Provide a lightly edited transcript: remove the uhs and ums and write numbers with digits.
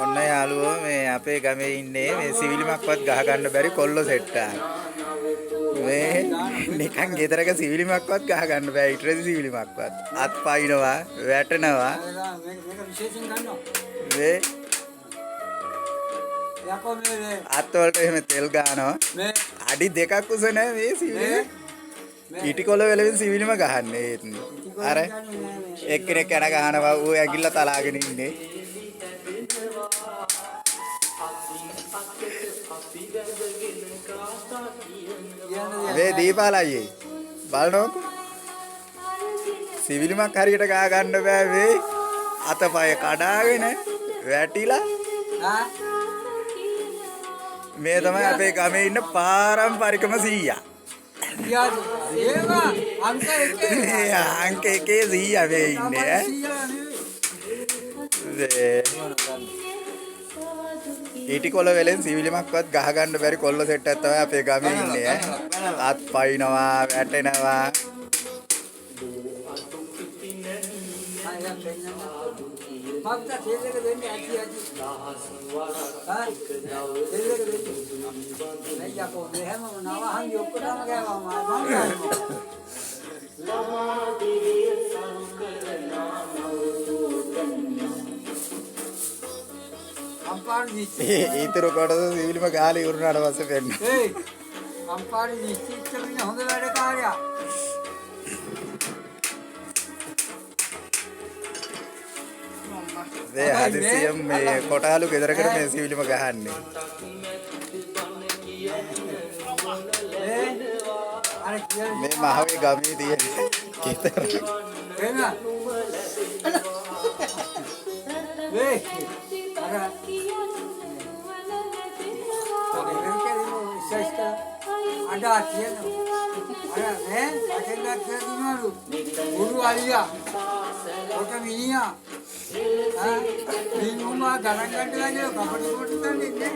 ඔන්න යාළුවෝ මේ අපේ ගමේ ඉන්නේ මේ සිවිලිමක්වත් ගහ ගන්න බැරි කොල්ලෝ සෙට් එකක්. මේ නිකන් ගෙදරක සිවිලිමක්වත් ගහ ගන්න බෑ ඊට පස්සේ සිවිලිමක්වත්. අත් පයින්නවා, වැටෙනවා. මේක විශේෂයෙන් ගන්නවා. මේ යකෝ මේ අත් වලට එහෙම තෙල් ගන්නවා. මේ අඩි දෙකක් උස නැහැ මේ සිවිලි. ඊටිකොල වෙලෙන් සිවිලිම ගහන්නේ ඒත්. අර එක්කෙනෙක් යන ගහනවා ඌ ඇගිල්ල තලාගෙන ඉන්නේ. මේ දීපාල අයියේ බලනකො සිවිලිමක් හරියට ගහ ගන්න බෑ මේ අතපය කඩාගෙන වැටිලා. මේ තමයි අපේ ගමේ ඉන්න පාරම්පරිකම සීයා. අංක එකේ සීයා මේ ඉන්නේ ඊටිකොල වෙලෙන් සිවිලිමක්වත් ගහ ගන්න බැරි කොල්ල සෙට් එකක් තමයි අපේ ගමේ ඉන්නේ අත් පයින්නවා වැටෙනවා. මක්ත තේලක දෙන්නේ ඇටි ඇටි. තේලක දෙන්නේ. අයියෝ මේ හැමම නවහන්දි ඔක්කොටම ගෑවා මම ඊතර කොටස සිවිලිම ගාලේ ඉවරනාට පස්සේ වෙන්න. ඒ අම්පාරි නිශ්චිත වෙන හොඳ වැඩකාරයා. මේ හදිසියෙන් මේ කොටාලු ගෙදරකට මේ සිවිලිම ගහන්නේ. මේ මහවේ ගමේ තියෙන ගෙදර. එන්න. වේ. අඩා කියනවා. අර නේ අකෙන්දක් කියනවලු. උරු අලියා. ඔක මිනිහා. මිනිහා ගණන් ගන්න ගියා කපටි කොට තන්නේ.